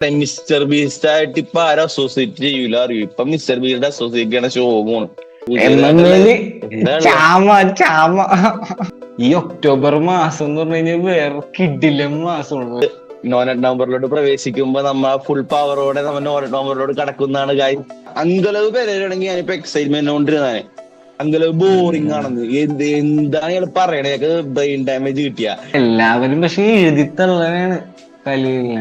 Mister beast ആയിട്ട് ഇപ്പൊ ആരും അസോസിയേറ്റ് ചെയ്യൂല അറിയൂ. ഇപ്പൊ മിസ്റ്റർ ബീസ്റ്റ് അസോസിയേറ്റ് ചെയ്യണ ശോകമാണ്. ഈ ഒക്ടോബർ മാസം എന്ന് പറഞ്ഞു കഴിഞ്ഞാൽ വേറെ കിടിലം മാസമാണ്. നോനറ്റ് നവംബറിലോട്ട് പ്രവേശിക്കുമ്പോ നമ്മ ഫുൾ പവറോടെ നമ്മ നോനറ്റ് നവംബറിലോട്ട് കടക്കുന്നതാണ് കാര്യം. അങ്കലവ് പേരാണെങ്കിൽ ഞാനിപ്പോ എക്സൈറ്റ്മെന്റ് കൊണ്ടിരുന്നാണ്. അങ്കലവ് ബോറിംഗ് ആണെന്ന് എന്താണ് ഇയാൾ പറയണേ? ബ്രെയിൻ ഡാമേജ് കിട്ടിയ എല്ലാവരും പക്ഷെ എഴുതിത്തള്ളനാണ് കലീലിന.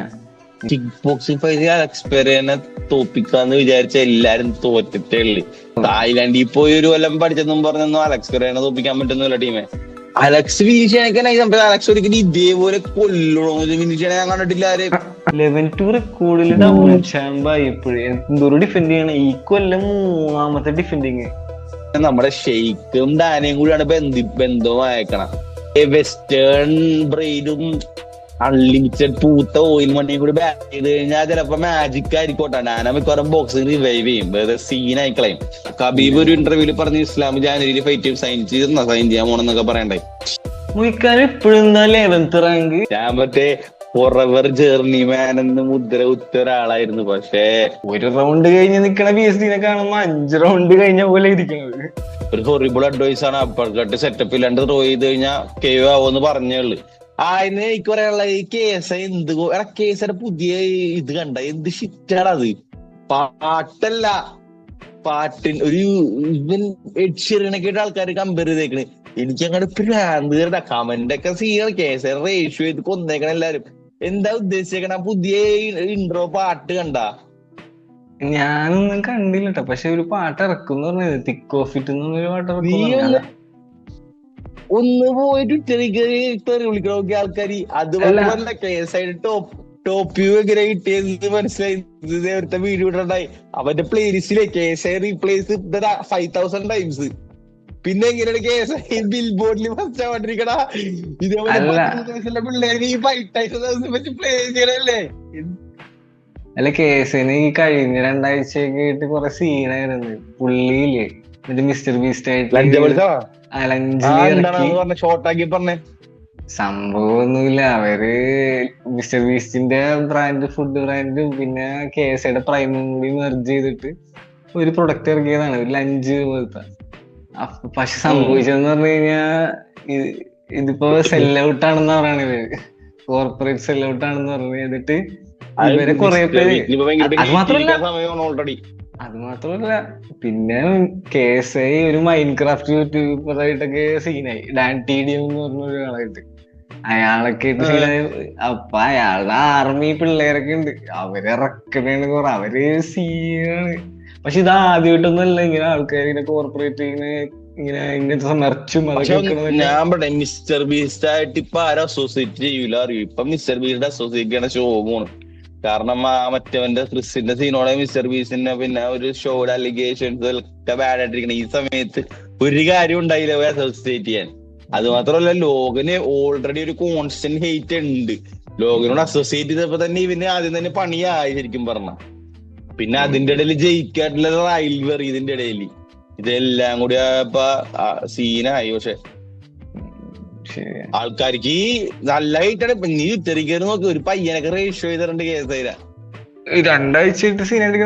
കിക്ക് ബോക്സിംഗ് ഫൈറ്റ് അലക്സ് പെരേനെ തോപ്പിക്കാന്ന് വിചാരിച്ച എല്ലാരും തോറ്റിട്ടേ ഉള്ളു. തായ്ലാൻഡിൽ പോയി ഒരു കൊല്ലം പഠിച്ചെന്നും പറഞ്ഞൊന്നും അലക്സ് പെരേനെ തോപ്പിക്കാൻ പറ്റുന്നില്ല ടീമെ. അലക്സ് ഫിനിഷ് അലക്സ് ഒരിക്കലും ഇതേപോലെ കൊല്ലണോ ഫിനിഷ് ഞാൻ കണ്ടിട്ടില്ല ആരെയും. 11 റെക്കോർഡിൽ ഡബിൾ ചാമ്പായി എപ്പോഴും എന്തോരം ഡിഫെൻഡ് ചെയ്യണം. ഈ കൊല്ലം 3ാമത്തെ ഡിഫെൻഡിങ്. നമ്മുടെ ഷെയ്ക്കും ഡാനയും കൂടിയാണ് ബന്ധവുമായേക്കണം. വെസ്റ്റേൺ ബ്രെയിനും അൺലിമിറ്റഡ് പൂത്ത ഓയിൽ മണിയും കൂടി ബാറ്റ് ചെയ്ത് കഴിഞ്ഞാൽ ചിലപ്പോ മാജിക് ആയിരിക്കോട്ടെ. ഡാന മിക്കവാറും ബോക്സിംഗ് റിവൈവ് ചെയ്യും, വേറെ സീനായി കളയും. കബീബ് ഒരു ഇന്റർവ്യൂല് പറഞ്ഞു ഇസ്ലാം ജാനുവരിയിൽ ഫൈറ്റ് സൈൻ ചെയ്യാൻ പോണെന്നൊക്കെ പറയണ്ടേ. ഞാൻ മറ്റേ ഫോറെവർ ജേർണി മാൻ എന്ന് മുദ്ര കുത്ത ഒരാളായിരുന്നു. പക്ഷേ ഒരു റൗണ്ട് കഴിഞ്ഞ് നിക്കണ PSG കാണുമ്പോ 5 റൗണ്ട് കഴിഞ്ഞ പോലെ ഇരിക്കണത് ഒരു ഹൊറിബിൾ അഡ്വൈസ് ആണ്. അപ്പഴത്തെ സെറ്റപ്പ് ഇല്ലാണ്ട് ത്രോ ചെയ്ത് കഴിഞ്ഞാൽ കേവ് ആവോന്ന് പറഞ്ഞുള്ളു. അതിന് എനിക്ക് പറയാനുള്ള ഈ കേസ് കേസിന്റെ പുതിയ ഇത് കണ്ട എന്ത് ഷിറ്റാണ് അത്. പാട്ടല്ല, ഒരു ഇവൻ എഡ്ഷീറിനൊക്കെ ആൾക്കാർ കമ്പയർ ചെയ്തേക്കണ്. എനിക്ക് അങ്ങോട്ട് ഭ്രാന്ത് കമന്റ് ഒക്കെ സീനാണ്. കേസ് റേഷ്യോ ചെയ്ത് കൊന്നേക്കണ എല്ലാരും. എന്താ ഉദ്ദേശിച്ചേക്കണ? പുതിയ ഇൻട്രോ പാട്ട് കണ്ട? ഞാനൊന്നും കണ്ടില്ലട്ടോ. പക്ഷെ ഒരു പാട്ട് ഇറക്കും പറഞ്ഞത് തിക്ക് ഓഫ് ഇറ്റ് എന്നൊരു പാട്ട് ഇറക്കും. ഒന്ന് പോയി ട്വിറ്ററിൽ തെറി വിളിക്കണോക്കെ ആൾക്കാര്. അതുപോലെ കേസായിട്ട് ടോപ്പ് വ്യൂ എങ്ങനെ കിട്ടിയത് മനസ്സിലായി. നേരത്തെ വീഡിയോ ഇട്ടുണ്ടായി അവന്റെ പ്ലേലിസ്റ്റിലെ കേസ് റീപ്ലേസ് 5000 ടൈംസ്. പിന്നെ എങ്ങനെയാണ് കേസ് ബിൽ ബോർഡിൽ ഫസ്റ്റ് ആവാണ്ടിരിക്കണ? ഇതേപോലെ പിള്ളേർക്ക് ഈ 5000 വെച്ച് പ്ലേ ചെയ്യണല്ലേ. അല്ല, കേസിന് ഈ കഴിഞ്ഞ 2 ആഴ്ചയൊക്കെ ആയിട്ട് കുറെ സീനായിരുന്നു പുള്ളിയില്ലേ. മറ്റേ മിസ്റ്റർ ബീസ്റ്റ് ആയിട്ട് ഷോർട്ടാക്കി പറഞ്ഞേ സംഭവമൊന്നുമില്ല. അവര് മിസ്റ്റർ ബീസ്റ്റിന്റെ ഫുഡ് ബ്രാൻഡും പിന്നെ KSIയുടെ പ്രൈമും കൂടി മെർജ് ചെയ്തിട്ട് ഒരു പ്രൊഡക്റ്റ് ഇറക്കിയതാണ്, ഒരു ലഞ്ച് പോലത്തെ. പക്ഷെ സംഭവിച്ചതെന്ന് പറഞ്ഞു കഴിഞ്ഞാ ഇതിപ്പോ സെൽ ഔട്ട് ആണെന്ന് പറയണത്. കോർപ്പറേറ്റ് സെൽ ഔട്ട് ആണെന്ന് പറഞ്ഞു ചെയ്തിട്ട് ഇവരെ കുറെ പേര്. അത് മാത്രമല്ല പിന്നെ KSI ഒരു മൈൻഡ് ക്രാഫ്റ്റ് യൂട്യൂബറായിട്ടൊക്കെ സീനായി. ഡാൻ TDM എന്ന് പറഞ്ഞ ഒരാളായിട്ട് അയാളൊക്കെ സീനായി. അപ്പൊ അയാളുടെ ആർമി പിള്ളേരൊക്കെ ഉണ്ട്, അവരിറക്കണേന്ന് കുറെ. അവര് സീനാണ്. പക്ഷെ ഇത് ആദ്യമായിട്ടൊന്നുമല്ല ഇങ്ങനെ ആൾക്കാർ ഇങ്ങനെ കോർപ്പറേറ്റ് ഇങ്ങനെ ഇങ്ങനത്തെ മെർച്ചും അതൊക്കെ. ഞാൻ പറയാം മിസ്റ്റർ ബീസ്റ്റ് ആയിട്ട് ഇപ്പൊ ആരും അസോസിയേറ്റ് ചെയ്യൂല അറിയൂ. ഇപ്പൊ മിസ്റ്റർ ബീസ്റ്റ് അസോസിയേറ്റ് ചെയ്യണ ശോകമാണ്. കാരണം മറ്റവന്റെ ക്രിസിന്റെ സീനോടെ മിസ്റ്റർ ബീസ്റ്റിന്റെ പിന്നെ ഒരു ഷോയുടെ അലിഗേഷൻസ് ഒക്കെ ബാഡ് ആയിട്ടിരിക്കണം. ഈ സമയത്ത് ഒരു കാര്യം ഉണ്ടായില്ല അസോസിയേറ്റ് ചെയ്യാൻ. അത് മാത്രമല്ല ലോകന് ഓൾറെഡി ഒരു കോൺസ്റ്റന്റ് ഹെയ്റ്റ് ഉണ്ട്. ലോകനോട് അസോസിയേറ്റ് ചെയ്തപ്പോ തന്നെ ഇവന് ആദ്യം തന്നെ പണിയായി ശരിക്കും പറഞ്ഞ. പിന്നെ അതിന്റെ ഇടയിൽ ജയിക്കായിട്ടുള്ള റൈവറി, ഇതിന്റെ ഇടയിൽ ഇതെല്ലാം കൂടി ഇപ്പൊ സീനായി. പക്ഷെ ആൾക്കാർക്ക് നല്ല ഹൈറ്റാണ്. നീ ഇത്തരിക്കറി നോക്ക്, ഒരു പയ്യനൊക്കെ റേഷ്യോ ചെയ്തിട്ടുണ്ട് KSIയില. 2 ആഴ്ചയായിട്ട് സീനായിട്ട്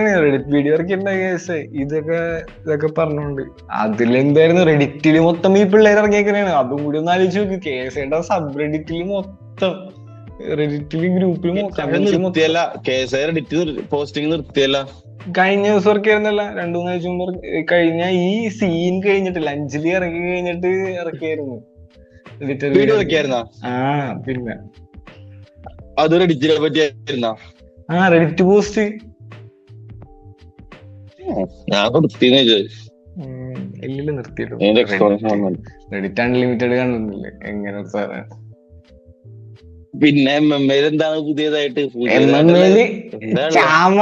വീഡിയോ ഇറക്കിയിട്ടുണ്ടായി KSI ഇതൊക്കെ പറഞ്ഞോണ്ട്. അതിലെന്തായിരുന്നു റെഡിറ്റില് മൊത്തം ഈ പിള്ളേർ ഇറങ്ങിയേക്കണേണ്. അതും കൂടി ഒന്ന് ആലോചിച്ച് നോക്ക്. KSIയുടെ സബ് റെഡിറ്റില് മൊത്തം, റെഡിറ്റില് ഗ്രൂപ്പിൽ നിർത്തിയല്ല. KSI റെഡിറ്റ് പോസ്റ്റിംഗ് നിർത്തിയല്ല. കഴിഞ്ഞ ദിവസം ഇറക്കിയായിരുന്നല്ല, 2-3 ആഴ്ച മുമ്പ്. കഴിഞ്ഞ ഈ സീൻ കഴിഞ്ഞിട്ട് ലഞ്ചില് ഇറങ്ങി കഴിഞ്ഞിട്ട് ഇറക്കിയായിരുന്നു വീഡിയോ ഇറക്കിയായിരുന്ന. പിന്നെ അത് റെഡിറ്റിനെ പറ്റിയായിരുന്ന. റെഡിറ്റ് പോസ്റ്റ് ഞാൻ നിർത്തിയെന്ന് എല്ലാം നിർത്തിയിട്ടു. റെഡിറ്റ് അൺലിമിറ്റഡ് കാണുന്നില്ലേ എങ്ങനെ സാറാണ്. പിന്നെ MMAയിൽ എന്താണ് പുതിയതായിട്ട്? ചാവ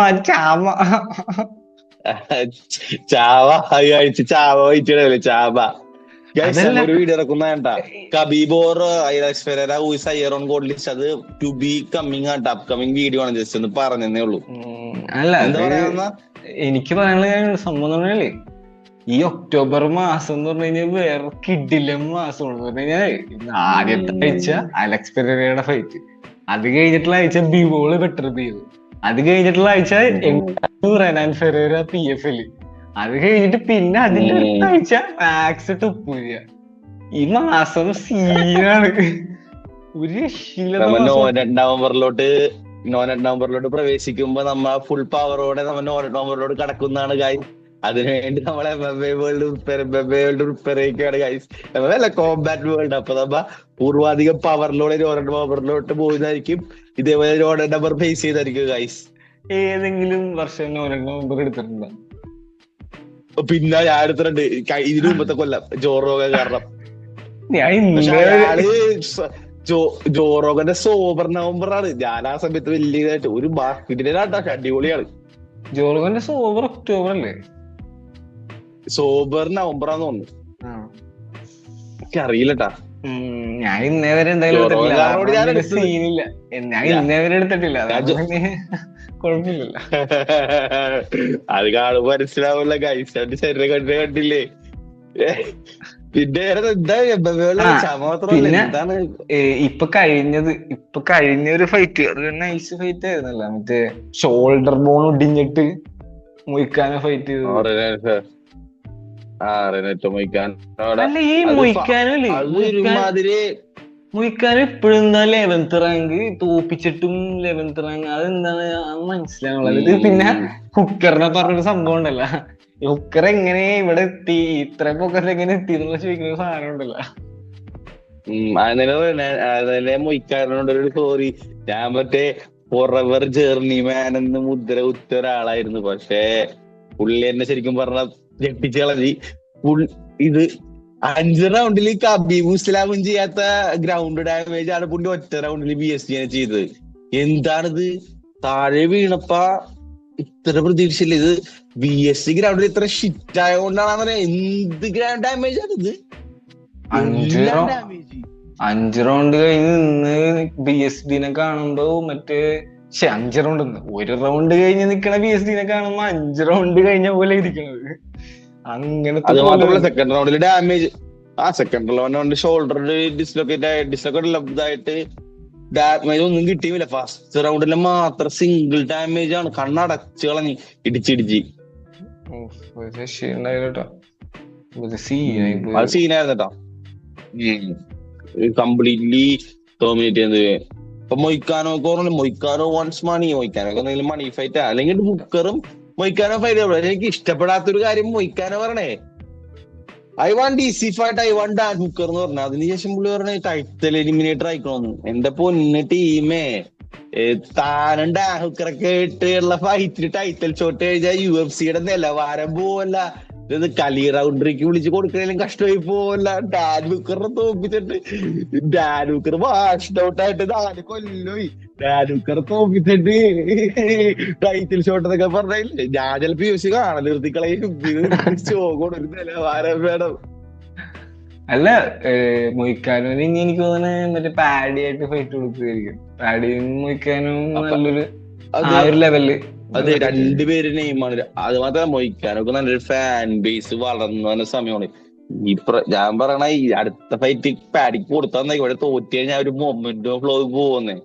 ഒരു വീഡിയോ ഇറക്കുന്ന Khabib or Alex Pereira who's higher on gold list. അത് ടു ബി കമ്മിങ് ആയിട്ട് അപ്കമിങ് വീഡിയോ ആണ്. ജസ്റ്റ് ഒന്ന് പറഞ്ഞേ ഉള്ളൂ. അല്ല, എനിക്ക് പറയാനുള്ള സംഭവം ഈ ഒക്ടോബർ മാസം എന്ന് പറഞ്ഞു കഴിഞ്ഞാൽ വേറെ കിടിലം മാസമാണ്. പറഞ്ഞു കഴിഞ്ഞാൽ ആദ്യത്തെ ആഴ്ച അലക്സ് പെരേരയുടെ ഫൈറ്റ്, അത് കഴിഞ്ഞിട്ടുള്ള ആഴ്ച ബിവോള് ബെറ്റർ ചെയ്തു. അത് കഴിഞ്ഞിട്ടുള്ള ആഴ്ച റെനാൻ ഫെറേര PFL. അത് കഴിഞ്ഞിട്ട് പിന്നെ അതിന്റെ അടുത്ത ആഴ്ച മാക്സ് ടുപ്പൂരിയ. ഈ മാസം സീനാണ്. ഒരു രക്ഷയില്ലാത്ത മാസം. നവംബറിലോട്ട് പ്രവേശിക്കുമ്പോ നമ്മ ഫുൾ പവറോടെ നമ്മ നവംബറിലോട്ട് കടക്കുന്നതാണ് ഗൈസ്. അതിനുവേണ്ടി നമ്മളെ വേൾഡ് പ്രിപ്പയറേക്കാണ് ഗൈസ്. അല്ല കോമ്പാറ്റ് വേൾഡ്. അപ്പൊ നമ്മ പൂർവാധികം പവറിലൂടെ നവംബറിലോട്ട് പോകുന്നതായിരിക്കും. ഇതേപോലെ റോഡ് നമ്പർ ഫേസ് ചെയ്തായിരിക്കും ഗൈസ്. ഏതെങ്കിലും വർഷം നവംബർ എടുത്തിട്ടുണ്ടോ? പിന്നെ ഞാൻ എടുത്തിട്ടുണ്ട് ഇതിനു മുമ്പത്തെ കൊല്ലം ജോറോഗ കാരണം. ജോറോഗന്റെ സോബർ നവംബറാണ്. ഞാൻ ആ സമയത്ത് വലിയതായിട്ട് ഒരു ബാസ്കറ്റിനാട്ടോ അടിപൊളിയാണ്. ജോറോഗന്റെ സോബർ ഒക്ടോബർ അല്ലേ? സോബർ നവംബറാന്ന് തോന്നുന്നു. എനിക്കറിയില്ലട്ടാ. ഞാൻ ഇന്നേ വരെ എന്തായാലും സീനില്ല. ഞാൻ ഇന്നേ വരെ എടുത്തിട്ടില്ല. കുഴപ്പമില്ലല്ലോ. അത് കാണുമ്പോ മനസ്സിലാവില്ല ഗൈസ്. ശരീരം കണ്ടില്ലേ? പിന്നെ ഇപ്പൊ കഴിഞ്ഞ ഒരു ഫൈറ്റ് അത് നൈസ് ഫൈറ്റ് ആയിരുന്നല്ലോ. മറ്റേ ഷോൾഡർ ബോൺ ഒടിഞ്ഞിട്ട് മൊയ്ക്കാനോ ഫൈറ്റ് ചെയ്തു. അല്ല ഈ മൊയ്ക്കാനോ ഇപ്പോഴും എന്താ 11th റാങ്ക് തോപ്പിച്ചിട്ടും 11th റാങ്ക്. അതെന്താണ് മനസ്സിലാവുള്ളത്. പിന്നെ ഹുക്കറിനെ പറഞ്ഞൊരു സംഭവം ഉണ്ടല്ലോ. ഹുക്കർ എങ്ങനെ ഇവിടെ എത്തി, ഇത്ര പൊക്കത്ത് എങ്ങനെ എത്തി എന്നുള്ള ചോദിക്കുന്ന സാധനം ഉണ്ടല്ലോ. അതിനെ മൊയ്ക്കാരനോടൊരു സോറി. ഞാൻ മറ്റേ ഫോറെവർ ജേർണി മാൻ എന്ന് മുദ്ര കുത്തിയ ഒരാളായിരുന്നു. പക്ഷേ പുള്ളി എന്നെ ശരിക്കും പറഞ്ഞ ഞെട്ടിച്ച് കളഞ്ഞി. ഇത് 5 റൗണ്ടിൽ കബീബ് ഇസ്ലാമും ചെയ്യാത്ത ഗ്രൗണ്ട് ഡാമേജ് ആണ് പുള്ളി ഒറ്റ റൗണ്ടിൽ BSG ചെയ്തത്. എന്താണിത്? താഴെ വീണപ്പ ഇത്ര പ്രതീക്ഷയില്ല. ഇത് BSG ഗ്രൗണ്ടിൽ ഇത്ര ഷിറ്റ് ആയതുകൊണ്ടാണ്. എന്ത് ഗ്രൗണ്ട് ഡാമേജ് ആണ് ഇത്? 5 റൗണ്ട് കഴിഞ്ഞ് നിന്ന് BSD കാണുമ്പോ മറ്റേ 5 റൗണ്ട് ഒരു റൗണ്ട് കഴിഞ്ഞ് നിക്കണ BSD കാണുമ്പോ 5 റൗണ്ട് കഴിഞ്ഞ പോലെ ഇരിക്കണത്. അങ്ങനത്തെ അത് മാത്രമല്ല സെക്കൻഡ് റൗണ്ടിൽ damage. Second round shoulder dislocate damage ഒന്നും കിട്ടിയില്ല. ഫസ്റ്റ് റൗണ്ടിൽ മാത്രം സിംഗിൾ ഡാമേജ് ആണ്. കണ്ണടച്ച് കളഞ്ഞ് ഇടിച്ചിടിച്ച്. അത് സീനായിരുന്നു കേട്ടോ. കംപ്ലീറ്റ്ലി ഡോമിനേറ്റ് ചെയ്യുന്നത്. ഇപ്പൊ മൊയ്ക്കാനോ വൺസ് മൊയ്ക്കാനോ മണി ഫൈറ്റ് അല്ലെങ്കിൽ ബുക്കറും മൊയ്ക്കാനോ ഫൈറ്റ്. എനിക്ക് ഇഷ്ടപ്പെടാത്തൊരു കാര്യം മൊയ്ക്കാനോ പറഞ്ഞേ I want DC fight, I want Dan Hooker എന്ന് പറഞ്ഞു. അതിനുശേഷം പുള്ളി പറഞ്ഞ ടൈറ്റിൽ എലിമിനേറ്റർ ആയിക്കോന്ന്. എന്റെ പൊന്ന് ടീമേ, താനും ഡാൻ ഹുക്കറൊക്കെ ഇട്ടുള്ള ഫൈറ്റിന് ടൈറ്റിൽ ഷോട്ട് കഴിഞ്ഞാൽ UFC നിലവാരം പോവല്ല. ഇത് കലി റൗണ്ടറിക്ക് വിളിച്ച് കൊടുക്കണേലും കഷ്ടമായി പോവല്ല. ഡാൻ ഹുക്കറിനെ തോപ്പിച്ചിട്ട് ഡാൻ ഹുക്കർ വാഷ്ഡ് ഔട്ട് ആയിട്ട് 4 കൊല്ലമായി. ഡാൻ ഹുക്കറെ തോപ്പിച്ചിട്ട് ടൈറ്റിൽ ഷോട്ട് എന്നൊക്കെ പറഞ്ഞില്ലേ. ഞാൻ ചിലപ്പോ UFC കാണാൻ നിർത്തിക്കളയും. ഷോകോട് ഒരു നിലവാരം വേണം. അല്ല മൊയ്ക്കാനോ എനിക്ക് തോന്നുന്നു മറ്റേ പാഡിയായിട്ട് ഫൈറ്റ് കൊടുക്കുകയായിരിക്കും. പാഡിയും മൊയ്ക്കാനും നല്ലൊരു ലെവലില്. അതെ, രണ്ടുപേര് നെയ്മാണ്. അത് മാത്രമല്ല മൊയ്ക്കാനൊക്കെ നല്ലൊരു ഫാൻ ബേസ് വളർന്നു വന്ന സമയമാണ്. ഞാൻ പറയണ ഈ അടുത്ത ഫൈറ്റ് പാഡിക്ക് കൊടുത്താൽ ഇവിടെ തോറ്റു കഴിഞ്ഞാൽ ഒരു മൊമെന്റോ ഫ്ലോ പോകുന്നേ.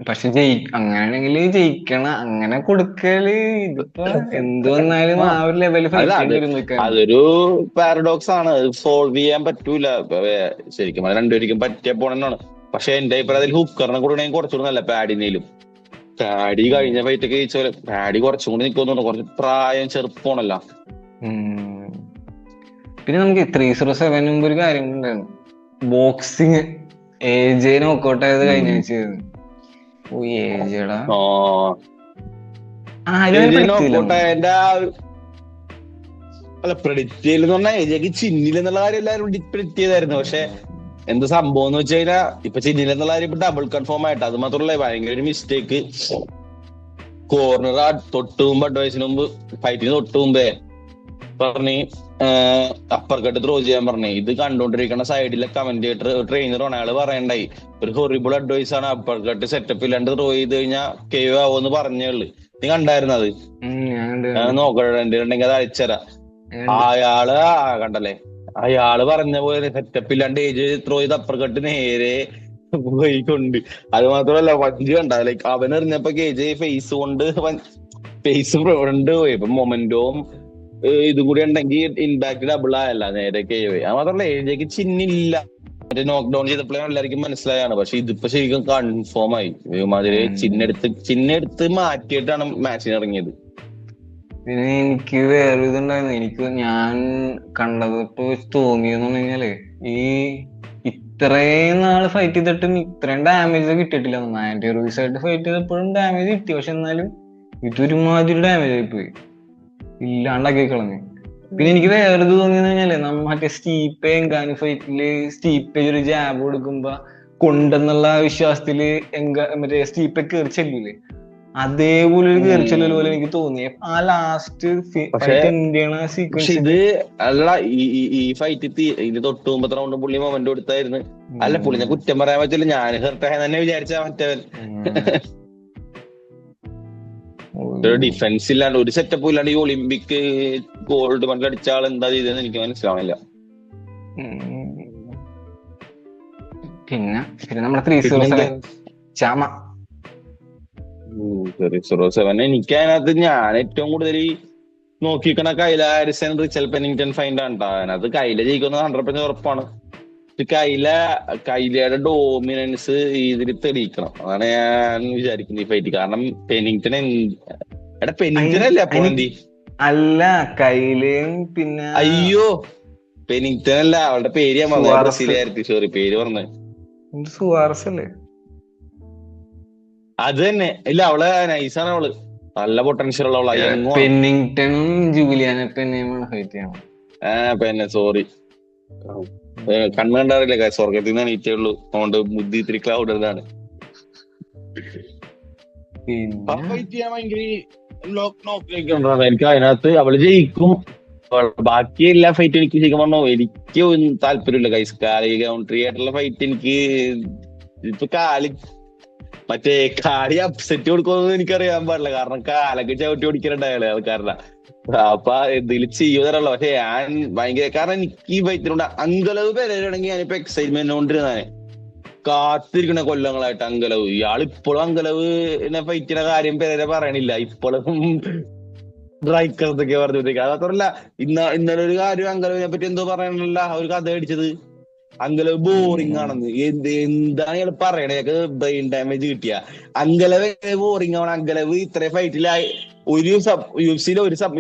പക്ഷെ അങ്ങനെയാണെങ്കിൽ ജയിക്കണം. അങ്ങനെ കൊടുക്കല് ഇതിപ്പോ എന്ത് വന്നാലും ആ ഒരു ലെവലിൽ അതൊരു പാരഡോക്സ് ആണ്. സോൾവ് ചെയ്യാൻ പറ്റൂല ശരിക്കും. അത് രണ്ടുപേർക്കും പറ്റിയ പോണെന്നാണ്. പക്ഷെ എന്റെ അഭിപ്രായത്തിൽ ഹുക്കറിനെ കൊടുക്കണമെങ്കിൽ കുറച്ചുകൂടി നല്ല പാഡിനേലും. പാഡി കഴിഞ്ഞ ഫൈറ്റൊക്കെ ജയിച്ചോലെ പാഡി കുറച്ചും കൂടി നിൽക്കുന്നുണ്ട്. കുറച്ച് പ്രായം ചെറുപ്പമാണല്ലോ. പിന്നെ നമുക്ക് 307 മുമ്പ് ഒരു കാര്യം ഉണ്ടായിരുന്നു. ബോക്സിങ് AJ നോക്കൗട്ട് ആയത് കഴിഞ്ഞ ആഴ്ച. അല്ല പ്രെഡിക്റ്റ് ചെയ്യലെന്ന് പറഞ്ഞാൽ ഏജയ്ക്ക് ചിന്നിലെന്നുള്ള കാര്യം എല്ലാവരും പ്രെഡിക്റ്റ് ചെയ്തായിരുന്നു. പക്ഷെ എന്ത് സംഭവം എന്ന് വെച്ച് കഴിഞ്ഞാൽ ഇപ്പൊ ചിന്നിലെന്നുള്ള കാര്യം ഇപ്പൊ ഡബിൾ കൺഫേം ആയിട്ട്. അത് മാത്രമല്ല ഭയങ്കര ഒരു മിസ്റ്റേക്ക്. കോർണർ തൊട്ട് മുമ്പ് അഡ്വൈസിന് മുമ്പ് ഫൈറ്റിന് തൊട്ട് മുമ്പേ പറഞ്ഞ് അപ്പർ കട്ട് ത്രോ ചെയ്യാൻ പറഞ്ഞേ. ഇത് കണ്ടോണ്ടിരിക്കുന്ന സൈഡിലെ കമന്റേറ്റർ ട്രെയിനറാണ്. അയാള് പറയണ്ടായി ഒരു ഹൊറിബിൾ അഡ്വൈസ് ആണ്. അപ്പർ കട്ട് സെറ്റപ്പ് ഇല്ലാണ്ട് ത്രോ ചെയ്ത് കഴിഞ്ഞാൽ KO ആവോന്ന് പറഞ്ഞുള്ളു. നീ കണ്ടായിരുന്നത്? നോക്കണ്ടെങ്കിൽ അത് അയച്ചരാ. അയാള് കണ്ടല്ലേ, അയാള് പറഞ്ഞ പോലെ സെറ്റപ്പ് ഇല്ലാണ്ട് ഏജ് ത്രോ ചെയ്ത് അപ്പർ കട്ട് നേരെ പോയിക്കൊണ്ട്. അത് മാത്രമല്ല വഞ്ചി കണ്ട, ലൈക്ക് അവൻ എറിഞ്ഞപ്പോ KJ ഫേസ് കൊണ്ട് ഫേസ് കൊണ്ട് പോയി. ഇപ്പൊ മൊമെന്റോം ഇതും കൂടി ഉണ്ടെങ്കിൽ ഇമ്പാക്ട് ഡബിൾ ആയല്ല നേരെ KJ. അത് മാത്രമല്ല AJക്ക് ചിഹ്നില്ല. മറ്റേ നോക്ക് ഡൗൺ ചെയ്തപ്പോഴും എല്ലാവർക്കും മനസ്സിലായാണ്. പക്ഷെ ഇതിപ്പോ ശരിക്കും കൺഫേം ആയി. ഒരുമാതിരി ചിഹ്നെടുത്ത് മാറ്റിയിട്ടാണ് മാച്ചിന് ഇറങ്ങിയത്. പിന്നെ എനിക്ക് വേറെ ഇതുണ്ടായിരുന്നു. എനിക്ക് ഞാൻ കണ്ടതൊട്ട് വെച്ച് തോന്നിയെന്ന് പറഞ്ഞു കഴിഞ്ഞാല്, ഈ ഇത്രയും നാള് ഫൈറ്റ് ചെയ്തിട്ടും ഇത്രയും ഡാമേജ് കിട്ടിയിട്ടില്ല. ആന്റി ഹീറോയിസ് ആയിട്ട് ഫൈറ്റ് ചെയ്തപ്പോഴും ഡാമേജ് കിട്ടി. പക്ഷെ എന്നാലും ഇതൊരുമാതിരി ഡാമേജ് ആയിപ്പോയി, ഇല്ലാണ്ടാക്കി കളഞ്ഞു. പിന്നെ എനിക്ക് വേറെ ഇത് തോന്നിയെന്ന് കഴിഞ്ഞാല്, മറ്റേ സ്റ്റീപ്പെ എങ്കാനി ഫൈറ്റില് സ്റ്റീപ്പെ ഒരു ജാബ് കൊടുക്കുമ്പോ കൊണ്ടെന്നുള്ള വിശ്വാസത്തില് മറ്റേ സ്റ്റീപ്പെ കയറി ചെല്ലൂലേ, അതേപോലെ ഒരു കയറിച്ചല്ലോ പോലെ എനിക്ക് തോന്നി ആ ലാസ്റ്റ് ഫൈറ്റ് എൻഡ് ചെയ്യണ സീക്വൻസ്. ഇത് അല്ല, ഈ ഫൈറ്റ് ഇത് തൊട്ട് മുമ്പത്തെ റൗണ്ട് പുള്ളി മൊമെന്റ് കൊടുത്തായിരുന്നു. അല്ല, പുള്ളിനെ കുറ്റം പറയാൻ പറ്റില്ല. ഞാൻ ഹെർട്ടായ തന്നെ വിചാരിച്ച മറ്റവൻ ഡിഫൻസ് ഇല്ലാണ്ട് ഒരു സെറ്റപ്പ് ഇല്ലാണ്ട് ഈ ഒളിമ്പിക് ഗോൾഡ് മെഡൽ അടിച്ച ആൾ എന്താ ചെയ്തെന്ന് എനിക്ക് മനസ്സിലാവില്ല. പിന്നെ നമ്മുടെ 307 ചാമ. എനിക്ക് അതിനകത്ത് ഞാൻ ഏറ്റവും കൂടുതൽ നോക്കിക്കണ കൈല ഹാരിസൺ റിച്ചൽ പെന്നിംഗ്ടൺ ഫൈൻഡ് ആണ്. അതിനകത്ത് കൈല ജയിക്കുന്നത് 100% ഉറപ്പാണ്. കൈലയുടെ ഡോമിനൻസ് ഇതിൽ തെളിയിക്കണം. അതാണ് ഞാൻ വിചാരിക്കുന്നത് ഈ ഫൈറ്റ്. കാരണം പെന്നിംഗ്ടൺ പെന്നിംഗ്ടൺ അല്ലേ പോയിന്റ് അല്ല, കൈലയും പിന്നെ അയ്യോ പെന്നിംഗ്ടൺ അല്ല, അവളുടെ പേര് ഞാൻ ബ്രസീലായിരുന്നു. സോറി, പേര് പറഞ്ഞത് സുവാറസ് അല്ലേ? അത് തന്നെ. ഇല്ല, അവള് നൈസാണ്. അവള് നല്ല പൊട്ടൻഷ്യൽ ഉള്ള പെന്നിംഗ്ടണും ജൂലിയാന പെന്നയുമാണ് ഫൈറ്റ് ചെയ്യണം. പിന്നെ സോറി, കണ്ണു കണ്ടാറില്ല, സ്വർഗത്തിൽ നിന്നാണ് ഈറ്റേ ഉള്ളൂ. അതുകൊണ്ട് ബുദ്ധി ഇത്തിരി ക്ലൗഡ് ഇതാണ്. എനിക്ക് അതിനകത്ത് അവള് ജയിക്കും. ബാക്കി എല്ലാ ഫൈറ്റും എനിക്ക് ശരിക്കും പറഞ്ഞോ എനിക്ക് താല്പര്യമില്ല. കാലി കൗണ്ടറി ആയിട്ടുള്ള ഫൈറ്റ് എനിക്ക് ഇപ്പൊ മറ്റേ കാലി അപ്സെറ്റ് കൊടുക്കുമെന്ന് എനിക്കറിയാൻ പാടില്ല. കാരണം കാലൊക്കെ ചവിട്ടി ഓടിക്കാനുണ്ടായാലേ ആൾക്കാരുടെ. അപ്പൊ എന്തെങ്കിലും ചെയ്യുന്നതല്ലോ. പക്ഷെ ഞാൻ ഭയങ്കര, കാരണം എനിക്ക് ഈ ഫൈറ്റിനോട് അങ്കലവ് പേരാണെങ്കിൽ ഞാനിപ്പോ എക്സൈറ്റ്മെന്റ് കൊണ്ടിരുന്നാനെ കാത്തിരിക്കണ കൊല്ലങ്ങളായിട്ട്. അങ്കലവ് ഇയാളിപ്പോഴും അങ്കലവ് ഫൈറ്റിന്റെ കാര്യം പേരെ പറയണില്ല. ഇപ്പോഴും സ്ട്രൈക്കേഴ്സൊക്കെ പറഞ്ഞിരിക്കുക. അത് മാത്രമല്ല, ഇന്നലെ ഒരു കാര്യം അങ്കലവിനെ പറ്റി എന്തോ പറയാനുള്ള ഒരു കഥ അടിച്ചത്. അങ്കലവ് ബോറിംഗ് ആണെന്ന്. എന്താണ് ഇയാൾ പറയണേ? ബ്രെയിൻ ഡാമേജ് കിട്ടിയ അങ്കലവ് ബോറിംഗ് ആണ്. അങ്കലവ് ഇത്രയും ഫൈറ്റിലായി ഒരു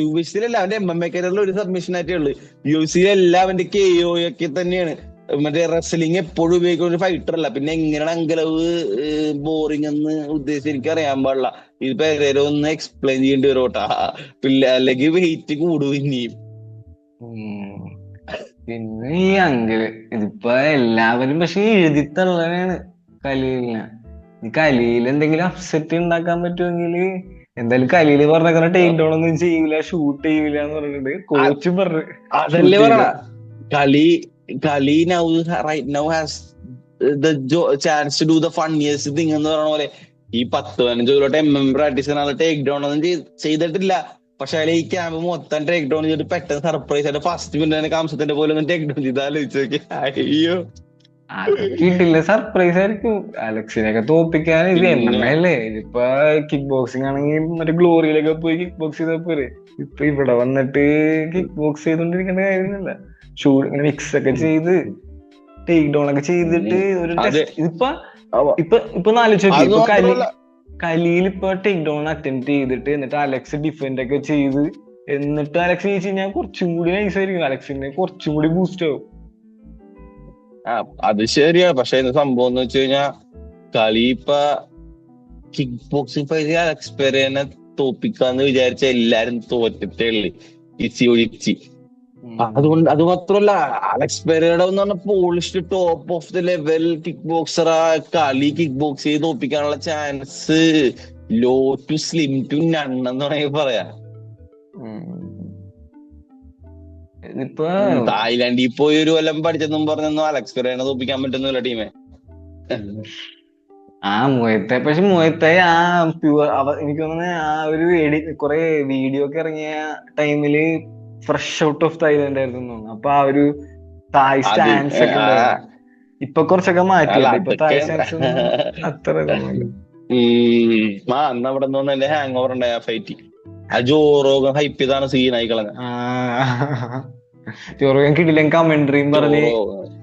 UFC-യിലല്ല, അവന്റെ MMA കരിയറിൽ ഒരു സബ്മിഷൻ ആയിട്ടേ ഉള്ളു. UFC-യിലെല്ലാം അവന്റെ KO ഒക്കെ തന്നെയാണ്. മറ്റേ റെസ്ലിംഗ് എപ്പോഴും ഉപയോഗിക്കുന്ന ഒരു ഫൈറ്റർ അല്ല. പിന്നെ എങ്ങനെയാണ് അങ്കലവ് ബോറിംഗ് എന്ന് ഉദ്ദേശിച്ച് എനിക്ക് അറിയാൻ പാടില്ല. ഇതിപ്പോ ഏതായാലും ഒന്ന് എക്സ്പ്ലെയിൻ ചെയ്യേണ്ടി വരോട്ടാ, അല്ലെങ്കിൽ വെയിറ്റ് കൂടും ഇനിയും. പിന്നെ ഈ ഇതിപ്പോ എല്ലാവരും പക്ഷെ എഴുതിത്തള്ളനാണ് കലീലിനെ. ഈ കലീൽ എന്തെങ്കിലും അപ്സെറ്റ് ഉണ്ടാക്കാൻ പറ്റുമെങ്കിൽ എന്തായാലും കലീല് പറഞ്ഞ ടേക്ക് ഡൗൺ ഒന്നും ചെയ്യൂല, ഷൂട്ട് ചെയ്യൂല എന്ന് പറഞ്ഞിട്ട് കോച്ചും പറഞ്ഞു. അതല്ലേ പറ, കളി now has the chance to do the funniest thing എന്ന് പറഞ്ഞ പോലെ. ഈ 10-15 പ്രാക്ടീസ് ചെയ്യുന്ന ടേക്ക് ഡൗൺ ഒന്നും ചെയ്തിട്ടില്ല. പക്ഷെ അതിൽ ഈ ക്യാമ്പ് മൊത്തം ടേക്ക് ഡൗൺ ചെയ്തിട്ട് പെട്ടെന്ന് സർപ്രൈസ് ആയിട്ട് ഫസ്റ്റ് മിനിറ്റ് കാംസത്തിന്റെ പോലെ ഒന്നും ടേക്ക് ഡൗൺ ചെയ്താലോചിച്ചോക്കെ. അയ്യോ, കിട്ടില്ല, സർപ്രൈസ് ആയിരിക്കും. അലക്സിനെയൊക്കെ തോപ്പിക്കാൻ ഇത് MMA ഇതിപ്പോ കിക്ക് ബോക്സിംഗ് ആണെങ്കിൽ മറ്റേ ഗ്ലോറിയിലൊക്കെ പോയി കിക്ക് ബോക്സ് ചെയ്താൽ പോരെ. ഇപ്പൊ ഇവിടെ വന്നിട്ട് കിക്ക് ബോക്സ് ചെയ്തോണ്ടിരിക്കേണ്ട കാര്യമില്ല. ഇങ്ങനെ മിക്സ് ഒക്കെ ചെയ്ത് ടേക്ക് ഡൗൺ ഒക്കെ ചെയ്തിട്ട് ഒരു ഇപ്പൊ ആലോചിച്ചു, കലീൽ ഇപ്പൊ ടേക്ക് ഡൗൺ അറ്റംപ്റ്റ് ചെയ്തിട്ട് എന്നിട്ട് അലക്സ് ഡിഫെൻഡ് ഒക്കെ ചെയ്ത് എന്നിട്ട് അലക്സ് ജയിച്ചു കഴിഞ്ഞാൽ കുറച്ചും കൂടി നൈസ് ആയിരിക്കും. അലക്സിനെ കുറച്ചും കൂടി ബൂസ്റ്റ് ആവും. അത് ശരിയാ. പക്ഷെ എന്ത് സംഭവം എന്ന് വെച്ച് കഴിഞ്ഞാ, കളി ഇപ്പൊ കിക്ക് ബോക്സിംഗ് ഫൈറ്റ് അലക്സ് പെരേനെ തോപ്പിക്കാന്ന് വിചാരിച്ച എല്ലാരും തോറ്റിട്ടേ ഉള്ളു, ഇച്ചി ഒഴിച്ചി. അതുകൊണ്ട് അത് മാത്രമല്ല, അലക്സ് പെരേര എന്ന് പറഞ്ഞ polished top of the level kick boxer. കളി കിക്ക് ബോക്സ് ചെയ്ത് തോപ്പിക്കാനുള്ള chance low to slim to none എന്ന് വേണമെങ്കിൽ പറയാം. തായ്ലാൻഡിൽ പോയി ഒരു കൊല്ലം പഠിച്ചെന്നും പറഞ്ഞൊന്നും അലക്സ് പെരേരനെ തോപ്പിക്കാൻ പറ്റുന്നില്ല ടീമെ. പക്ഷെ മുയത്തെ എനിക്ക് തോന്നുന്നത് ആ ഒരു കുറെ വീഡിയോ ഒക്കെ ഇറങ്ങിയ ടൈമില് ഫ്രഷ് ഔട്ട് ഓഫ് തായ്ലാൻഡ് ആയിരുന്നു. അപ്പൊ ആ ഒരു തായ് സ്റ്റാൻസ് ഒക്കെ ഇപ്പൊ കുറച്ചൊക്കെ അല്ല മാറ്റിയിട്ടുണ്ട്. ഇപ്പൊ അതൊക്കെ തായ്സൻസ് ഒന്നും അത്ര ഇതൊന്നുമില്ല. അന്ന് അവിടെ നിന്ന് എന്റെ ഹാങ് ഓവർ ഉണ്ടായ ആ ഫൈറ്റ്, ആ ജോറോഗൻ ഹൈപ്പ് ചെയ്താണ് സീനായി കളഞ്ഞ. ചൊറുകൻ കിടിലൻ കമന്ററിയും പറഞ്ഞ് ജോറോഗൻ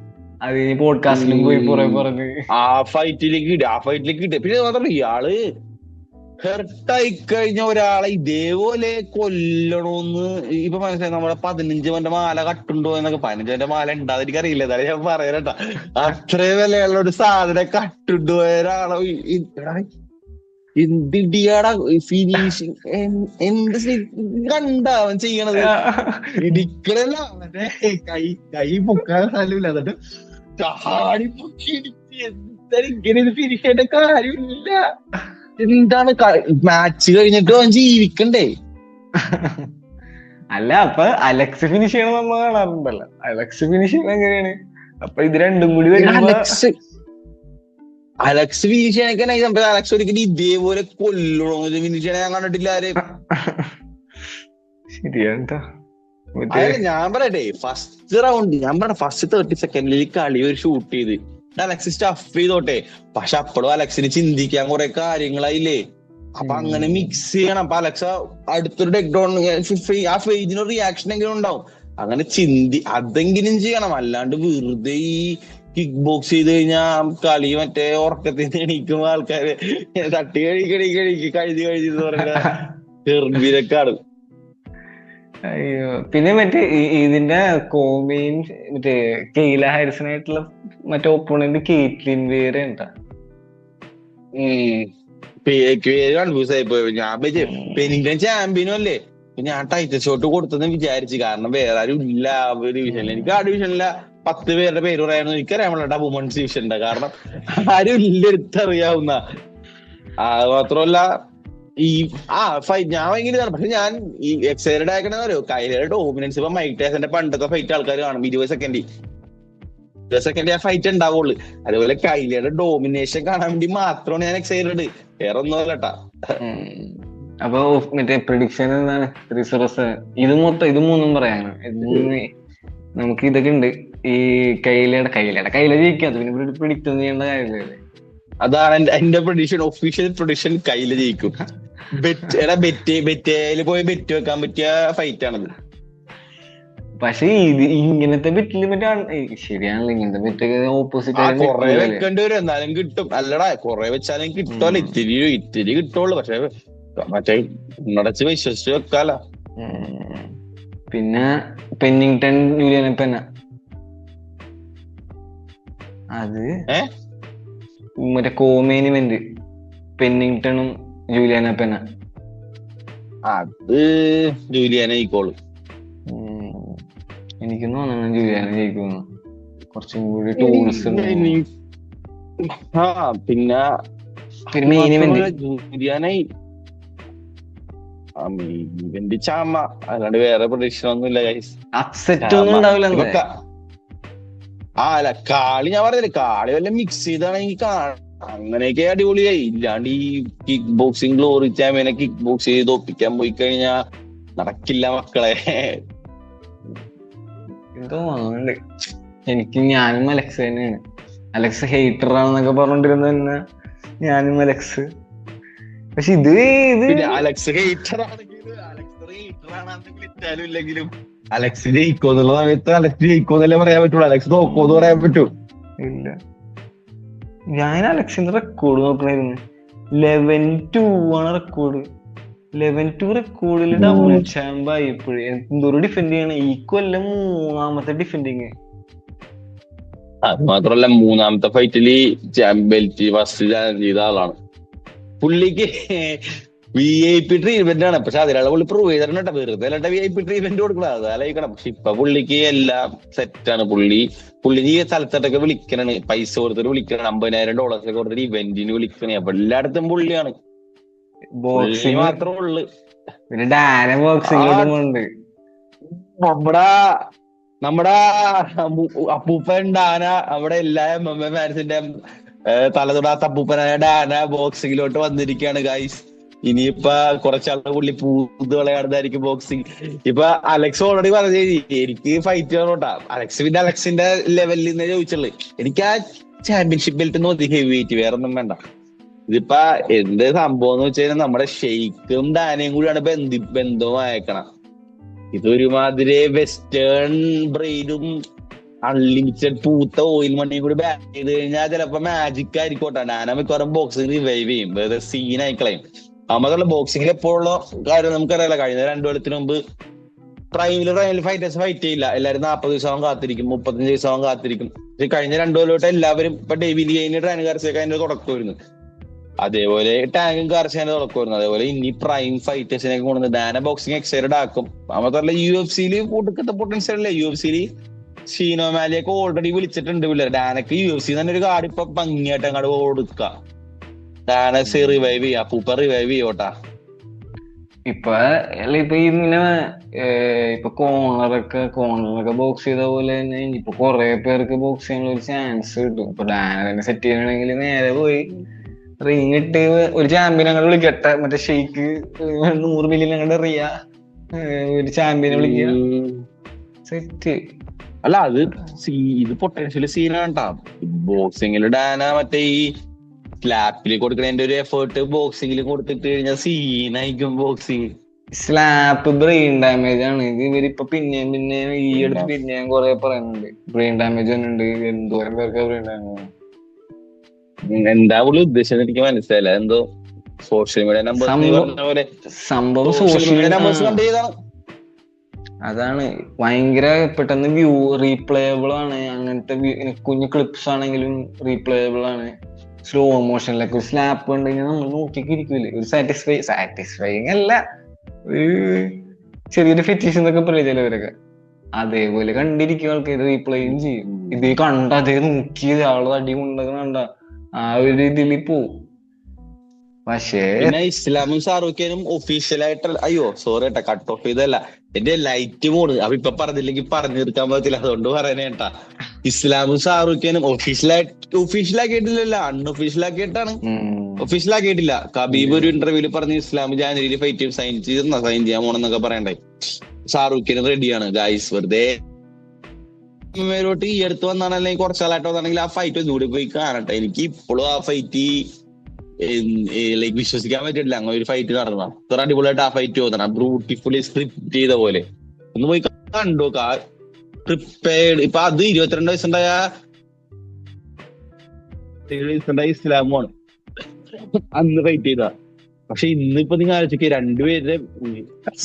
അത് ഈ പോഡ്കാസ്റ്റിലും പോയി പുറകെ പറഞ്ഞ് ആ ഫൈറ്റിലേക്ക് കിട്ടിയ. പിന്നെ മാത്രമല്ല ഇയാള് ഹെർട്ടായി കഴിഞ്ഞ ഒരാളെ ഇതേപോലെ കൊല്ലണോന്ന് ഇപ്പൊ മനസ്സിലായി. നമ്മുടെ 15 പവന്റെ മാല കട്ടുണ്ടോ എന്നൊക്കെ. 15 പവന്റെ മാല ഉണ്ടാകും എനിക്കറിയില്ല, എന്നാലും ഞാൻ പറയാനട്ടാ. അത്രയും വിലയുള്ള ഒരു സാധനം കട്ടുണ്ടോ ഒരാളെ എന്തിടിയാടാ ഫിനിഷിങ്, എന്ത് കണ്ട അവൻ ചെയ്യണത്. ഇടിക്കണല്ല അവന്റെ കൈ പൊക്കാൻ സ്ഥലമില്ല, എന്നിട്ട് ചാടി പൊക്കി ഇടിച്ച്. എന്താ ഇങ്ങനെ ഇത് ഫിനിഷ് ചെയ്യേണ്ട കാര്യമില്ല. എന്താണ് മാച്ച് കഴിഞ്ഞിട്ട് അവൻ ജീവിക്കണ്ടേ? അല്ല അപ്പൊ അലക്സ് ഫിനിഷ് ചെയ്യണം നമ്മൾ കാണാറുണ്ടല്ലോ. അലക്സ് ഫിനിഷ് ചെയ്യണം എങ്ങനെയാണ്? അപ്പൊ ഇത് രണ്ടും കൂടി അലക്സ് ഫിനിഷ് ചെയ്യാനൊക്കെ അലക്സ് ഒരിക്കലും ഇതേപോലെ കൊല്ലണോ ഫിനിഷ് ചെയ്യാൻ ഞാൻ കണ്ടിട്ടില്ല ആരെയും. ശരിയാ. ഞാൻ പറയട്ടെ, ഫസ്റ്റ് 30 സെക്കൻഡിൽ കളി ഒരു ഷൂട്ട് ചെയ്ത് അലക്സ് സ്റ്റഫ് ചെയ്തോട്ടെ. പക്ഷെ അപ്പോഴും അലക്സിന് ചിന്തിക്കാൻ കുറെ കാര്യങ്ങളായില്ലേ. അപ്പൊ അങ്ങനെ മിക്സ് ചെയ്യണം. അപ്പൊ അലക്സ അടുത്തൊരു ഡെഡ് ഡോൺ ആ ഫേജിനൊരു റിയാക്ഷൻ എങ്കിലും ഉണ്ടാവും. അങ്ങനെ അതെങ്കിലും ചെയ്യണം. അല്ലാണ്ട് വെറുതെ ഈ കിക്ക് ബോക്സ് ചെയ്ത് കഴിഞ്ഞാൽ കളി മറ്റേ ഉറക്കത്തിന് എണീക്കുമ്പോ ആൾക്കാര് തട്ടി കഴിച്ച് പറഞ്ഞ ചെറുവിലക്കാണ്. അയ്യോ. പിന്നെ മറ്റേ ഇതിന്റെ കോമീൻ മറ്റേ കെയ്ല ഹാരിസനായിട്ടുള്ള മറ്റേ ഒപ്പോണന്റ് കേറ്റ്ലിൻ വേറെ ഉണ്ടാ. കൺഫ്യൂസ് ആയിപ്പോയി. ഞാൻ പെനിംഗ്ടൺ ചാമ്പ്യനും അല്ലേ, ഞാൻ ടൈറ്റിൽ ഷോട്ട് കൊടുത്തെന്ന് വിചാരിച്ചു. കാരണം വേറെ ആരും ഇല്ല ആ ഡിവിഷനിൽ. എനിക്ക് ആ ഡിവിഷനിലെ 10 പേരുടെ പേര് പറയായിരുന്നു. എനിക്കറിയാൻ പാടില്ല വുമൻസ് ഡിവിഷന്റെ, കാരണം ആരും ഇല്ല എടുത്തറിയാവുന്ന. അത് മാത്രമല്ല ഈ ഫൈറ്റ് ഞാൻ ഭയങ്കര ഇതാണ്. പക്ഷെ ഞാൻ ഈ എക്സൈറ്റഡ് ആക്കണെന്ന് അറിയോ, കൈലയുടെ ഡോമിനൻസ്. ഇപ്പൊ മൈക്ക് ടൈസന്റെ പണ്ടത്തെ ഫൈറ്റ് ആൾക്കാർ കാണും 20 സെക്കൻഡ് ആ ഫൈറ്റ് ഉണ്ടാവുള്ളൂ. അതുപോലെ കൈലയുടെ ഡോമിനേഷൻ കാണാൻ വേണ്ടി മാത്രമാണ് ഞാൻ എക്സൈറ്റഡ്, വേറെ ഒന്നും അല്ലട്ടാ. അപ്പൊ മറ്റേ പ്രഡിക്ഷൻ എന്താണ്? 3-0. ഇത് മൂന്നും പറയാനോ? നമുക്ക് ഇതൊക്കെ ഉണ്ട്. ഈ കൈല ജയിക്കാത്ത പിന്നെ പ്രിഡിക്റ്റ് ഒന്നും ചെയ്യേണ്ട കാര്യമില്ലല്ലേ. അതാണ് എന്റെ പ്രഡിക്ഷൻ. ഒഫീഷ്യൽ പ്രഡിക്ഷൻ കൈല ജയിക്കും. ബെറ്റേല് പോയി ബെറ്റ് വെക്കാൻ പറ്റിയ ഫൈറ്റ് ആണത്. പക്ഷെ ഇങ്ങനത്തെ ബെറ്റില് ശരിയാണല്ലോ, ഇങ്ങനത്തെ ബെറ്റ് ഓപ്പോസിറ്റ് കൊറേ വെക്കേണ്ടി വരും, എന്നാലും കിട്ടും. അല്ലടാ കൊറേ വെച്ചാലും കിട്ടുമല്ലോ, ഇത്തിരി കിട്ടുള്ളൂ. പക്ഷെ മറ്റേ ഉടച്ച് വിശ്വസിച്ച് വെക്കാലോ. പിന്നെ പെന്നിങ്ടൺ ജൂലിയൻ പെന്ന, അത് മറ്റേ കോമേൻ ഇവന്റ് പെന്നിങ്ടണും ജൂലിയാന പെന. അത് ജൂലിയാന ജയിക്കോളൂ. എനിക്ക് തോന്നണം ജൂലിയാന ജയിക്കുന്നു. കുറച്ചും കൂടി ടൂൾസ് പിന്നെ മെയിൻ ഇവന്റ് ജൂലിയാന ഇവന്റ് ചാമ. അല്ലാണ്ട് വേറെ പ്രൊഡിക്ഷൻ ഒന്നും ഇല്ല ഗൈസ്. അപ്സെറ്റ് ഒന്നും ഉണ്ടാവില്ല. അല്ല കാളി ഞാൻ പറഞ്ഞില്ലേ, കാളി വല്ല മിക്സ് ചെയ്താണെങ്കിൽ അങ്ങനെയൊക്കെ അടിപൊളിയായി. ഇല്ലാണ്ട് ഈ കിക്ക് ബോക്സിംഗ് ഗ്ലോറി ചാമ്പ്യനെ കിക്ക് ബോക്സ് ചെയ്ത് ഒപ്പിക്കാൻ പോയി കഴിഞ്ഞാ നടക്കില്ല മക്കളെ. എന്തോ എനിക്ക് ഞാനും അലക്സ് തന്നെയാണ്. അലക്സ് ഹെയ്റ്റർ ആണെന്നൊക്കെ പറഞ്ഞോണ്ടിരുന്ന തന്നെ ഞാനും അലക്സ്. പക്ഷെ ഇത് അലക്സ് ഹെയ്റ്റർ ആണെങ്കിലും ഇല്ലെങ്കിലും അലക്സ് ജയിക്കോന്നുള്ള സമയത്ത് അലക്സ് ജയിക്കോന്നല്ലേ പറയാൻ പറ്റുള്ളൂ. അലക്സ് തോക്കോന്ന് പറയാൻ പറ്റൂ? ഇല്ല. ഞാൻ അലക്സിന്റെ റെക്കോർഡ് നോക്കണായിരുന്നു. 11-2 ആണ് റെക്കോർഡ്. 11-2 റെക്കോർഡിൽ ഡബിൾ ചാമ്പ് ആയി. ഇപ്പോഴും എന്തോരം ഡിഫെൻഡ് ചെയ്യണം. ഈ കൊല്ലം 3ാമത്തെ ഡിഫെൻഡിങ്. അത് മാത്രല്ല 3ാമത്തെ ഫൈറ്റില് ബെൽറ്റ് ഫസ്റ്റ് ചാലഞ്ച് ചെയ്ത ആളാണ്. പുള്ളിക്ക് VIP ട്രീറ്റ്മെന്റ് ആണ്. പക്ഷെ അതിലുള്ള പുള്ളി പ്രൂവ് ചെയ്തിട്ടുണ്ട്. വെറുതെ അല്ലാണ്ട് VIP ട്രീറ്റ്മെന്റ് കൊടുക്കണം, അതാലോചിക്കണം. പക്ഷെ ഇപ്പൊ പുള്ളിക്ക് എല്ലാം സെറ്റാണ്. പുള്ളി ഈ സ്ഥലത്തോട്ടൊക്കെ വിളിക്കണേ, പൈസ കൊടുത്തിട്ട് വിളിക്കണം. $50,000 കൊടുത്തിട്ട് ഇവന്റിന് വിളിക്കണേ. അപ്പൊ എല്ലായിടത്തും പുള്ളിയാണ്. ബോക്സിംഗ് മാത്രമേ ഉള്ളു. പിന്നെ ഡാന ബോക്സിംഗ്. നമ്മുടെ അപ്പൂപ്പൻ ഡാന അവിടെ എല്ലാ ഫാൻസിന്റെ തലതൊടാത്ത അപ്പൂപ്പനായ ഡാന ബോക്സിങ്ങിലോട്ട് വന്നിരിക്കുകയാണ് ഗൈസ്. ഇനിയിപ്പ കുറച്ചാളുടെ പുള്ളി പൂത്ത് വിളയാടുന്നതായിരിക്കും ബോക്സിങ്. ഇപ്പൊ അലക്സ് ഓൾറെഡി പറഞ്ഞു എനിക്ക് ഫൈറ്റ് ചെയ്യണോട്ടാ. അലക്സ് പിന്നെ അലക്സിന്റെ ലെവലിൽ നിന്ന് ചോദിച്ചുള്ളു. എനിക്ക് ആ ചാമ്പ്യൻഷിപ്പ് ബെൽറ്റ് മതി ഹെവി വെയിറ്റ്, വേറെ ഒന്നും വേണ്ട. ഇതിപ്പ എന്ത് സംഭവം എന്ന് വെച്ച് കഴിഞ്ഞാൽ നമ്മുടെ ഷെയ്ക്കും ഡാനയും കൂടിയാണ് ബന്ധവും അയക്കണം. ഇതൊരുമാതിരി വെസ്റ്റേൺ ബ്രെയിനും അൺലിമിറ്റഡ് പൂത്ത ഓയിൽ മണിയും കൂടി ബാക്ക് ചെയ്ത് കഴിഞ്ഞാൽ ചിലപ്പോ മാജിക് ആയിരിക്കോട്ടെ. ഡാന മിക്കവാറും ബോക്സിംഗ് റിവൈവ് ചെയ്യും, വേറെ സീൻ ആയിക്കളയും. അതുമാത്രമല്ല ബോക്സിംഗിൽ എപ്പോഴുള്ള കാര്യം നമുക്കറിയാലോ. കഴിഞ്ഞ 2 കൊല്ലത്തിന് മുമ്പ് പ്രൈമിൽ ഫൈറ്റേഴ്സ് ഫൈറ്റ് ചെയ്യില്ല. എല്ലാവരും 40 ദിവസം കാത്തിരിക്കും, 35 ദിവസം കാത്തിരിക്കും. പക്ഷെ കഴിഞ്ഞ 2 കൊല്ലമായിട്ട് എല്ലാവരും ഇപ്പൊ ഡേവിഡ് ഗെയിന് ട്രാൻ ഗാർസിയൊക്കെ അതിന്റെ തുടക്കമായിരുന്നു. അതേപോലെ ടാങ്കും കാർസിന്റെ തുടക്കമായിരുന്നു. അതേപോലെ ഇനി പ്രൈം ഫൈറ്റേഴ്സിനൊക്കെ കൊണ്ടുവന്ന് ഡാന ബോക്സിംഗ് എക്സൈറ്റഡ് ആക്കും. മാത്രമല്ല UFC കൂട്ടത്തെ പൊട്ടൻഷ്യൽ അല്ലേ. UFC ഷീനോ മാലിയൊക്കെ ഓൾറെഡി വിളിച്ചിട്ടുണ്ട് പിള്ളേർ. ഡാനക്ക് UFC തന്നെ ഒരു കാർഡ് ഇപ്പൊ ഭംഗിയായിട്ട് അങ്ങോട്ട് കൊടുക്കുക. ഡാനസ് റിവൈവ് ചെയ്യാ, പൂപ്പ റിവൈവ് ചെയ്യോട്ടാ. ഇപ്പൊ ഇങ്ങനെ ഇപ്പൊ കോർണറൊക്കെ ബോക്സ് ചെയ്ത പോലെ തന്നെ ഇനിയിപ്പൊ കൊറേ പേർക്ക് ബോക്സ് ചെയ്യാനുള്ള ഒരു ചാൻസ് കിട്ടും. ഇപ്പൊ ഡാന തന്നെ സെറ്റ് ചെയ്യണമെങ്കിൽ നേരെ പോയി റിങ് ഇട്ട് ഒരു ചാമ്പ്യൻ അങ്ങോട്ട് വിളിക്കട്ടെ. മറ്റേ ഷെയ്ക്ക് 100 മില്യൺ അങ്ങോട്ട് എറിയാ, ഒരു ചാമ്പ്യനെ വിളിക്കുക, സെറ്റ്. അല്ല അത് ഇത് പൊട്ടൻഷ്യൽ സീനാണ്ടാ. ബോക്സിംഗിൽ ഡാന മറ്റേ ഈ സ്ലാപ്പിൽ കൊടുക്കണതിന്റെ ഒരു എഫേർട്ട് ബോക്സിംഗിൽ കൊടുത്തിട്ട് കഴിഞ്ഞാൽ സീനായിരിക്കും ബോക്സിങ്. സ്ലാപ്പ് ബ്രെയിൻ ഡാമേജ് ആണ്. ഇത് ഇവരിപ്പൊ പിന്നെയും ഈ അടുത്ത് പിന്നെയും കുറെ പറയുന്നുണ്ട് ബ്രെയിൻ ഡാമേജ് ഉണ്ട്. എന്തോരം പേർക്ക് ബ്രെയിൻ ഡാമേജ്. എന്താ പുള്ളി ഉദ്ദേശിച്ചത് എനിക്ക് മനസ്സിലായില്ല. എന്തോ സോഷ്യൽ മീഡിയ സംഭവം സോഷ്യൽ മീഡിയ നമ്പേഴ്സ് കണ്ട് ചെയ്താണ്. അതാണ് ഭയങ്കര പെട്ടെന്ന് റീപ്ലേയബിൾ ആണ്. അങ്ങനത്തെ കുഞ്ഞു ക്ലിപ്സ് ആണെങ്കിലും റീപ്ലേയബിൾ ആണ്. സ്ലോ മോഷനിലൊക്കെ ഒരു സ്ലാപ്പ് കണ്ടു കഴിഞ്ഞാൽ നമ്മൾ നോക്കിക്കിരിക്കൂലേ. ഒരു സാറ്റിസ്ഫൈങ് അല്ല, ഒരു ചെറിയൊരു ഫെറ്റീഷ് എന്നൊക്കെ പറയും ചിലവരൊക്കെ. അതേപോലെ കണ്ടിരിക്കും ആൾക്കാർ, റീപ്ലേയും ചെയ്യും. ഇത് കണ്ട അതേ നോക്കിയത് ആള് അടി കൊണ്ടകണ്ട ആ ഒരു ഇതിൽ പോവും. പക്ഷേ ഇസ്ലാമും ഷാറൂഖാനും ഒഫീഷ്യലായിട്ട് കട്ട് ഓഫ് ചെയ്തല്ല, എന്റെ ലൈറ്റ് മോഡ് അപ്പൊ ഇപ്പൊ പറഞ്ഞില്ലെങ്കിൽ പറഞ്ഞു തീർക്കാൻ പറ്റില്ല, അതുകൊണ്ട് പറയാനേട്ടാ. ഇസ്ലാമും ഷാറൂഖാനും ഒഫീഷ്യലാക്കിയിട്ടില്ലല്ലോ, അൺഒഫീഷ്യലാക്കിയിട്ടാണ്. ഒഫീഷ്യലാക്കിയിട്ടില്ല. കബീബ് ഒരു ഇന്റർവ്യൂല് പറഞ്ഞു ഇസ്ലാം ജാനുവരിയിൽ ഫൈറ്റ് സൈൻ ചെയ്യാൻ പോണെന്നൊക്കെ പറയണ്ടേ. ഷാറൂഖിന് റെഡിയാണ് ഗായ്സ്. വെറുതെ ഈ അടുത്ത് വന്നാണെങ്കിൽ കുറച്ചാളായിട്ട് വന്നാണെങ്കിൽ ആ ഫൈറ്റ് ഒന്നുകൂടി പോയി കാണട്ടെ. എനിക്ക് ഇപ്പോഴും ആ ഫൈറ്റ് വിശ്വസിക്കാൻ പറ്റില്ല. അങ്ങനെ ഒരു ഫൈറ്റ് നടന്നു അത്ര അടിപൊളിയായിട്ട് ആ ഫൈറ്റ് തോന്നണം. ബ്യൂട്ടിഫുള്ളി സ്ക്രിപ്റ്റ് ചെയ്ത പോലെ ഒന്ന് പോയി കണ്ടു. പ്രിപ്പയർഡ്. ഇപ്പൊ അത് 22 വയസ്സുണ്ടായ ഇസ്ലാമാണ് അന്ന് ഫൈറ്റ് ചെയ്ത. പക്ഷെ ഇന്നിപ്പോ നിങ്ങൾ ആലോചിക്കുക, രണ്ടുപേരുടെ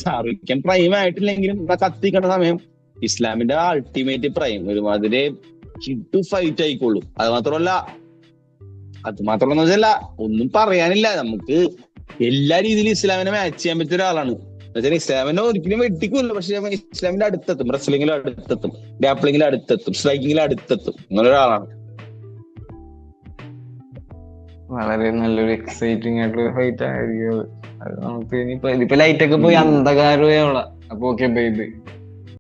ഷാറൂഖ് പ്രൈം ആയിട്ടില്ലെങ്കിലും കത്തിക്കണ്ട സമയം ഇസ്ലാമിന്റെ അൾട്ടിമേറ്റ് പ്രൈം ഒരുമാതിരി ഹിറ്റ് ഫൈറ്റ് ആയിക്കോളും. അത് മാത്രമല്ല വെച്ചല്ല ഒന്നും പറയാനില്ല. നമുക്ക് എല്ലാ രീതിയിലും ഇസ്ലാമിനെ മാച്ച് ചെയ്യാൻ പറ്റിയ ഒരാളാണ്. എന്നുവെച്ചാൽ ഇസ്ലാമിനെ ഒരിക്കലും വെട്ടിക്കൂല്ല, പക്ഷെ ഇസ്ലാമിന്റെ അടുത്തെത്തും. റെസ്ലിംഗിലും അടുത്തെത്തും, ഗ്രാപ്ലിംഗിലും അടുത്തെത്തും, സ്ട്രൈക്കിങ്ങിലും അടുത്തെത്തും. അങ്ങനെ ഒരാളാണ്. വളരെ നല്ലൊരു എക്സൈറ്റിംഗ് ആയിട്ടുള്ള ഫൈറ്റ് ആയിരിക്കും അത്. നമുക്ക് ഇനിയിപ്പോ ലൈറ്റ് ഒക്കെ പോയി അന്ധകാരമേ ഉള്ള. അപ്പൊ ഓക്കെ ബൈ.